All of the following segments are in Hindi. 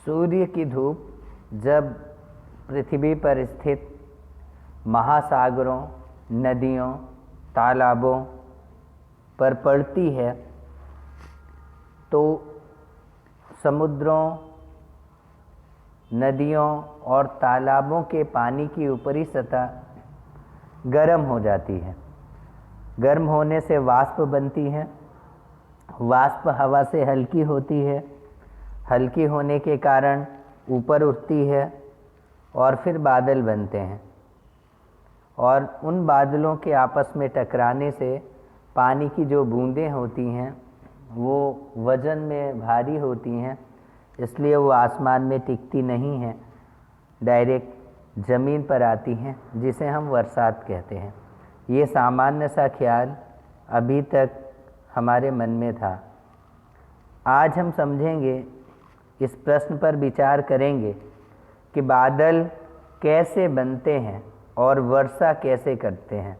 सूर्य की धूप जब पृथ्वी पर स्थित महासागरों, नदियों, तालाबों पर पड़ती है तो समुद्रों, नदियों और तालाबों के पानी की ऊपरी सतह गर्म हो जाती है। गर्म होने से वाष्प बनती है। वाष्प हवा से हल्की होती है। हल्की होने के कारण ऊपर उठती है और फिर बादल बनते हैं और उन बादलों के आपस में टकराने से पानी की जो बूंदें होती हैं वो वज़न में भारी होती हैं, इसलिए वो आसमान में टिकती नहीं हैं, डायरेक्ट ज़मीन पर आती हैं, जिसे हम बरसात कहते हैं। ये सामान्य सा ख्याल अभी तक हमारे मन में था। आज हम समझेंगे, इस प्रश्न पर विचार करेंगे कि बादल कैसे बनते हैं और वर्षा कैसे करते हैं।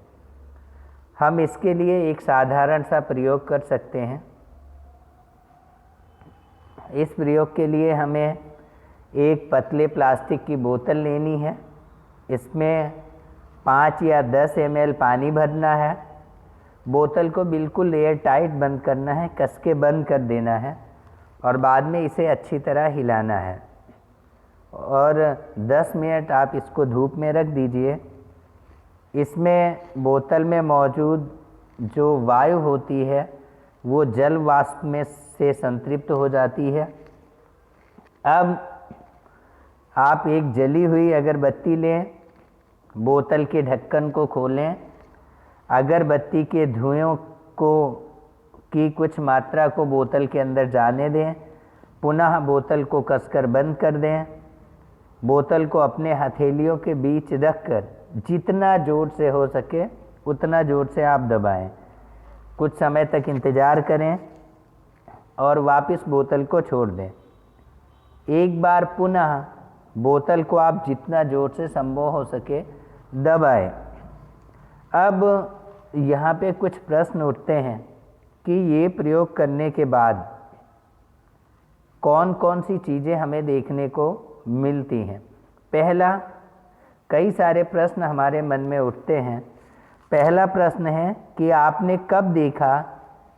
हम इसके लिए एक साधारण सा प्रयोग कर सकते हैं। इस प्रयोग के लिए हमें एक पतले प्लास्टिक की बोतल लेनी है। इसमें 5 या 10 ml पानी भरना है। बोतल को बिल्कुल एयर टाइट बंद करना है, कस के बंद कर देना है और बाद में इसे अच्छी तरह हिलाना है और 10 मिनट आप इसको धूप में रख दीजिए। इसमें बोतल में मौजूद जो वायु होती है वो जल वाष्प में से संतृप्त हो जाती है। अब आप एक जली हुई अगरबत्ती लें, बोतल के ढक्कन को खोलें, अगरबत्ती के धुएं की कुछ मात्रा को बोतल के अंदर जाने दें, पुनः बोतल को कसकर बंद कर दें। बोतल को अपने हथेलियों के बीच रखकर जितना जोर से हो सके उतना जोर से आप दबाएं। कुछ समय तक इंतज़ार करें और वापस बोतल को छोड़ दें। एक बार पुनः बोतल को आप जितना जोर से संभव हो सके दबाएं। अब यहाँ पे कुछ प्रश्न उठते हैं कि ये प्रयोग करने के बाद कौन कौन सी चीज़ें हमें देखने को मिलती हैं। पहला, कई सारे प्रश्न हमारे मन में उठते हैं। पहला प्रश्न है कि आपने कब देखा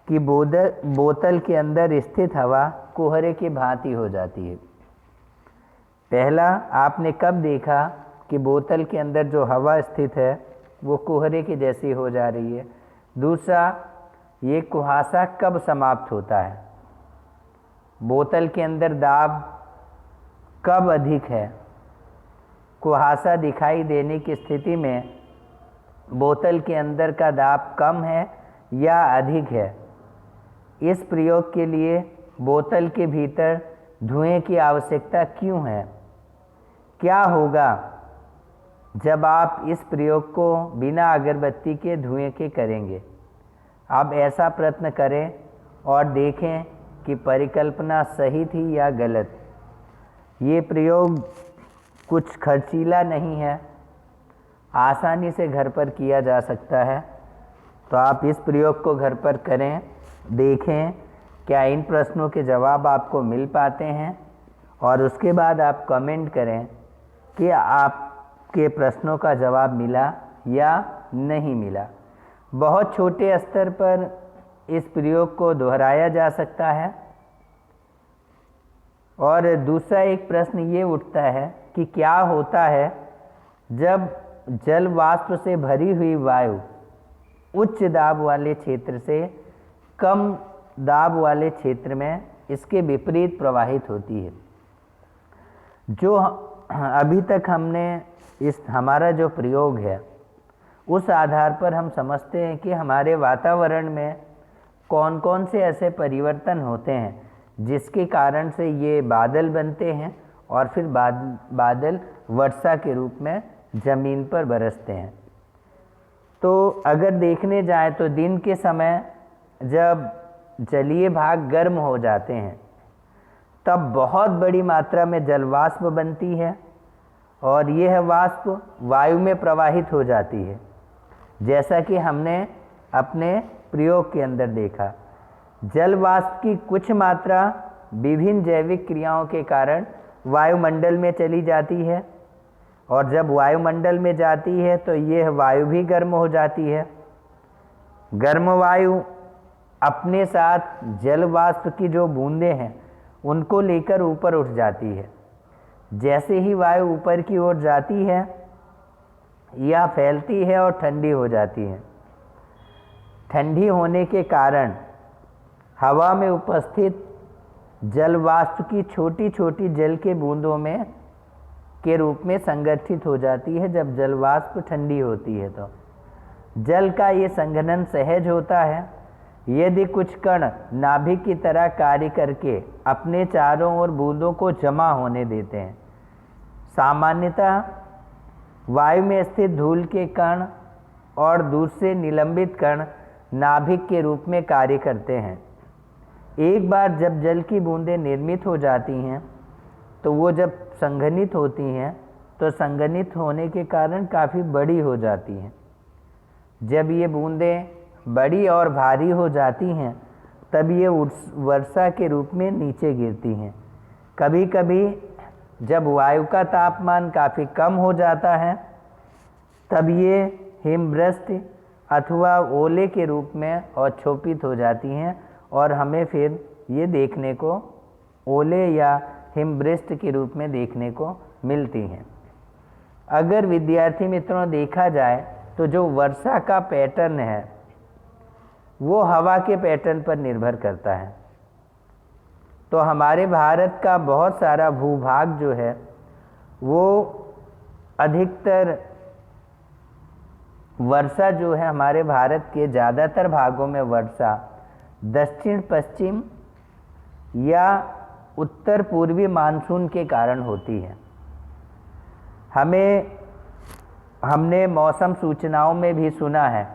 कि बोतल के अंदर स्थित हवा कोहरे की भांति हो जाती है। पहला, आपने कब देखा कि बोतल के अंदर जो हवा स्थित है वो कोहरे की जैसी हो जा रही है। दूसरा, ये कुहासा कब समाप्त होता है। बोतल के अंदर दाब कब अधिक है। कुहासा दिखाई देने की स्थिति में बोतल के अंदर का दाब कम है या अधिक है। इस प्रयोग के लिए बोतल के भीतर धुएं की आवश्यकता क्यों है। क्या होगा जब आप इस प्रयोग को बिना अगरबत्ती के धुएं के करेंगे। आप ऐसा प्रयत्न करें और देखें कि परिकल्पना सही थी या गलत। ये प्रयोग कुछ खर्चीला नहीं है, आसानी से घर पर किया जा सकता है। तो आप इस प्रयोग को घर पर करें, देखें क्या इन प्रश्नों के जवाब आपको मिल पाते हैं और उसके बाद आप कमेंट करें कि आपके प्रश्नों का जवाब मिला या नहीं मिला। बहुत छोटे स्तर पर इस प्रयोग को दोहराया जा सकता है। और दूसरा एक प्रश्न ये उठता है कि क्या होता है जब जल वाष्प से भरी हुई वायु उच्च दाब वाले क्षेत्र से कम दाब वाले क्षेत्र में इसके विपरीत प्रवाहित होती है। जो अभी तक हमने हमारा जो प्रयोग है उस आधार पर हम समझते हैं कि हमारे वातावरण में कौन कौन से ऐसे परिवर्तन होते हैं जिसके कारण से ये बादल बनते हैं और फिर बादल वर्षा के रूप में ज़मीन पर बरसते हैं। तो अगर देखने जाए तो दिन के समय जब जलीय भाग गर्म हो जाते हैं तब बहुत बड़ी मात्रा में जलवाष्प बनती है और यह वाष्प वायु में प्रवाहित हो जाती है, जैसा कि हमने अपने प्रयोग के अंदर देखा। जल वाष्प की कुछ मात्रा विभिन्न जैविक क्रियाओं के कारण वायुमंडल में चली जाती है, और जब वायुमंडल में जाती है तो यह वायु भी गर्म हो जाती है। गर्म वायु अपने साथ जल वाष्प की जो बूंदें हैं उनको लेकर ऊपर उठ जाती है। जैसे ही वायु ऊपर की ओर जाती है यह फैलती है और ठंडी हो जाती है। ठंडी होने के कारण हवा में उपस्थित जल वाष्प की छोटी छोटी जल के बूंदों में के रूप में संगठित हो जाती है। जब जल वाष्प ठंडी होती है तो जल का ये संघनन सहज होता है। यदि कुछ कण नाभिक की तरह कार्य करके अपने चारों ओर बूंदों को जमा होने देते हैं। सामान्यतः वायु में स्थित धूल के कण और दूसरे निलंबित कण नाभिक के रूप में कार्य करते हैं। एक बार जब जल की बूंदें निर्मित हो जाती हैं तो वो जब संघनित होती हैं तो संघनित होने के कारण काफ़ी बड़ी हो जाती हैं। जब ये बूंदें बड़ी और भारी हो जाती हैं तब ये वर्षा के रूप में नीचे गिरती हैं। कभी कभी जब वायु का तापमान काफ़ी कम हो जाता है तब ये हिमवृष्टि अथवा ओले के रूप में अवक्षोपित हो जाती हैं और हमें फिर ये देखने को ओले या हिमवृष्टि के रूप में देखने को मिलती हैं। अगर विद्यार्थी मित्रों देखा जाए तो जो वर्षा का पैटर्न है वो हवा के पैटर्न पर निर्भर करता है। तो हमारे भारत का बहुत सारा भूभाग जो है वो अधिकतर वर्षा जो है हमारे भारत के ज़्यादातर भागों में वर्षा दक्षिण पश्चिम या उत्तर पूर्वी मानसून के कारण होती है। हमने मौसम सूचनाओं में भी सुना है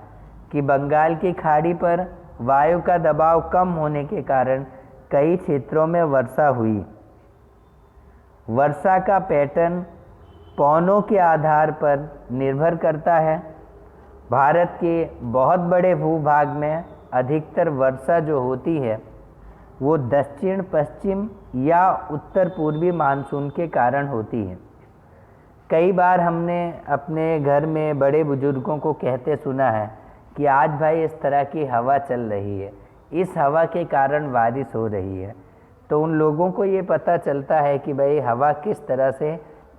कि बंगाल की खाड़ी पर वायु का दबाव कम होने के कारण कई क्षेत्रों में वर्षा हुई। वर्षा का पैटर्न पौनों के आधार पर निर्भर करता है। भारत के बहुत बड़े भूभाग में अधिकतर वर्षा जो होती है वो दक्षिण पश्चिम या उत्तर पूर्वी मानसून के कारण होती है। कई बार हमने अपने घर में बड़े बुजुर्गों को कहते सुना है कि आज भाई इस तरह की हवा चल रही है, इस हवा के कारण बारिश हो रही है। तो उन लोगों को ये पता चलता है कि भाई हवा किस तरह से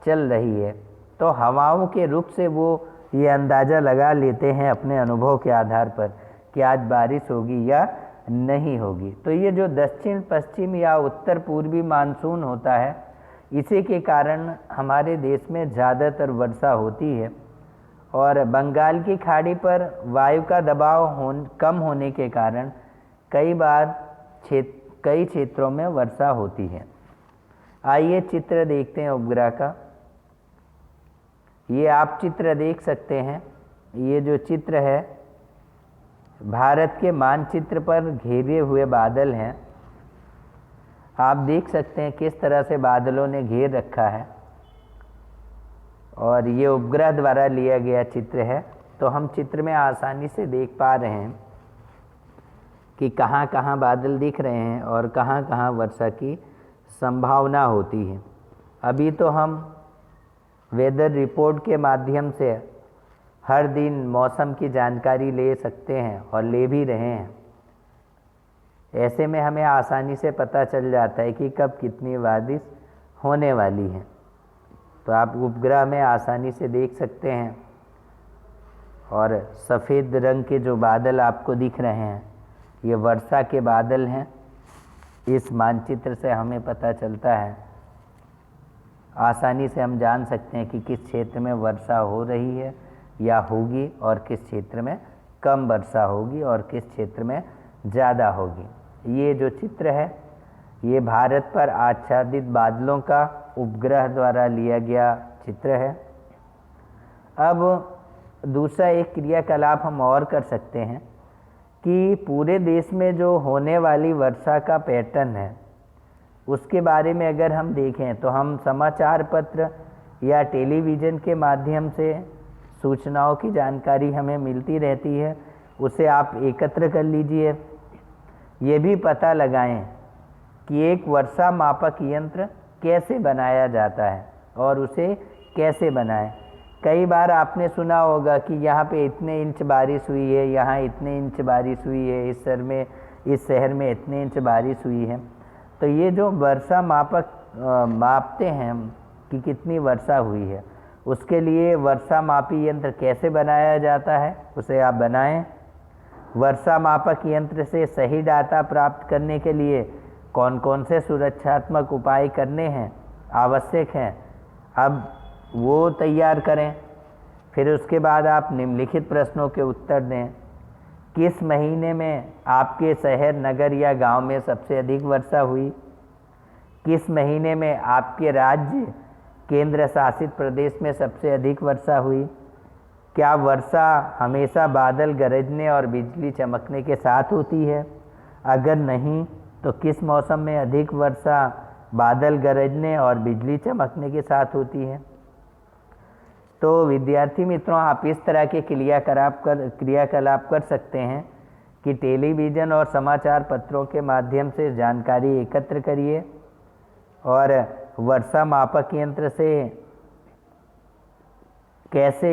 चल रही है। तो हवाओं के रुख से वो ये अंदाज़ा लगा लेते हैं अपने अनुभव के आधार पर कि आज बारिश होगी या नहीं होगी। तो ये जो दक्षिण पश्चिम या उत्तर पूर्वी मानसून होता है इसी के कारण हमारे देश में ज़्यादातर वर्षा होती है। और बंगाल की खाड़ी पर वायु का दबाव कम होने के कारण कई क्षेत्रों में वर्षा होती है। आइए चित्र देखते हैं उपग्रह का। ये आप चित्र देख सकते हैं। ये जो चित्र है भारत के मानचित्र पर घेरे हुए बादल हैं। आप देख सकते हैं किस तरह से बादलों ने घेर रखा है और ये उपग्रह द्वारा लिया गया चित्र है। तो हम चित्र में आसानी से देख पा रहे हैं कि कहाँ कहाँ बादल दिख रहे हैं और कहाँ कहाँ वर्षा की संभावना होती है। अभी तो हम वेदर रिपोर्ट के माध्यम से हर दिन मौसम की जानकारी ले सकते हैं और ले भी रहे हैं। ऐसे में हमें आसानी से पता चल जाता है कि कब कितनी बारिश होने वाली है। तो आप उपग्रह में आसानी से देख सकते हैं। और सफ़ेद रंग के जो बादल आपको दिख रहे हैं ये वर्षा के बादल हैं। इस मानचित्र से हमें पता चलता है, आसानी से हम जान सकते हैं कि किस क्षेत्र में वर्षा हो रही है या होगी और किस क्षेत्र में कम वर्षा होगी और किस क्षेत्र में ज़्यादा होगी। ये जो चित्र है ये भारत पर आच्छादित बादलों का उपग्रह द्वारा लिया गया चित्र है। अब दूसरा एक क्रियाकलाप हम और कर सकते हैं कि पूरे देश में जो होने वाली वर्षा का पैटर्न है उसके बारे में अगर हम देखें तो हम समाचार पत्र या टेलीविज़न के माध्यम से सूचनाओं की जानकारी हमें मिलती रहती है। उसे आप एकत्र कर लीजिए। ये भी पता लगाएं कि एक वर्षा मापक यंत्र कैसे बनाया जाता है और उसे कैसे बनाएं। कई बार आपने सुना होगा कि यहाँ पे इतने इंच बारिश हुई है, यहाँ इतने इंच बारिश हुई है, इस शहर में इतने इंच बारिश हुई है। तो ये जो वर्षा मापक मापते हैं हम कि कितनी वर्षा हुई है, उसके लिए वर्षा मापी यंत्र कैसे बनाया जाता है, उसे आप बनाएं। वर्षा मापक यंत्र से सही डाटा प्राप्त करने के लिए कौन कौन से सुरक्षात्मक उपाय करने हैं आवश्यक हैं, अब वो तैयार करें। फिर उसके बाद आप निम्नलिखित प्रश्नों के उत्तर दें। किस महीने में आपके शहर, नगर या गांव में सबसे अधिक वर्षा हुई? किस महीने में आपके राज्य, केंद्र शासित प्रदेश में सबसे अधिक वर्षा हुई? क्या वर्षा हमेशा बादल गरजने और बिजली चमकने के साथ होती है? अगर नहीं तो किस मौसम में अधिक वर्षा बादल गरजने और बिजली चमकने के साथ होती है? तो विद्यार्थी मित्रों, आप इस तरह के क्रियाकलाप कर सकते हैं कि टेलीविज़न और समाचार पत्रों के माध्यम से जानकारी एकत्र करिए और वर्षा मापक यंत्र से कैसे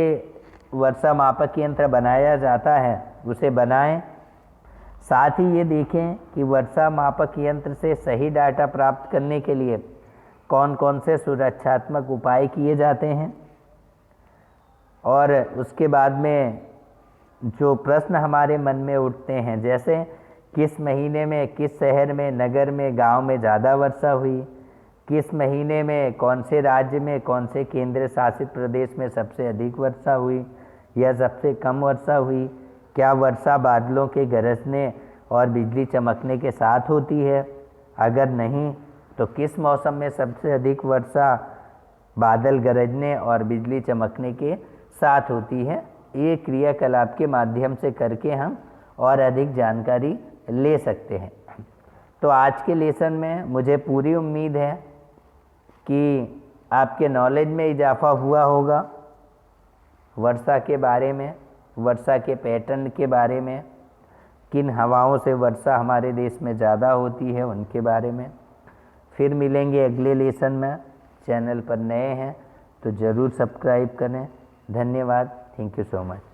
वर्षा मापक यंत्र बनाया जाता है उसे बनाएं। साथ ही ये देखें कि वर्षा मापक यंत्र से सही डाटा प्राप्त करने के लिए कौन कौन से सुरक्षात्मक उपाय किए जाते हैं। और उसके बाद में जो प्रश्न हमारे मन में उठते हैं, जैसे किस महीने में, किस शहर में, नगर में, गांव में ज़्यादा वर्षा हुई, किस महीने में कौन से राज्य में, कौन से केंद्र शासित प्रदेश में सबसे अधिक वर्षा हुई या सबसे कम वर्षा हुई, क्या वर्षा बादलों के गरजने और बिजली चमकने के साथ होती है? अगर नहीं तो किस मौसम में सबसे अधिक वर्षा बादल गरजने और बिजली चमकने के साथ होती है? ये क्रियाकलाप के माध्यम से करके हम और अधिक जानकारी ले सकते हैं। तो आज के लेसन में मुझे पूरी उम्मीद है कि आपके नॉलेज में इजाफा हुआ होगा, वर्षा के बारे में, वर्षा के पैटर्न के बारे में, किन हवाओं से वर्षा हमारे देश में ज़्यादा होती है उनके बारे में। फिर मिलेंगे अगले लेसन में। चैनल पर नए हैं तो ज़रूर सब्सक्राइब करें। धन्यवाद। Thank you so much.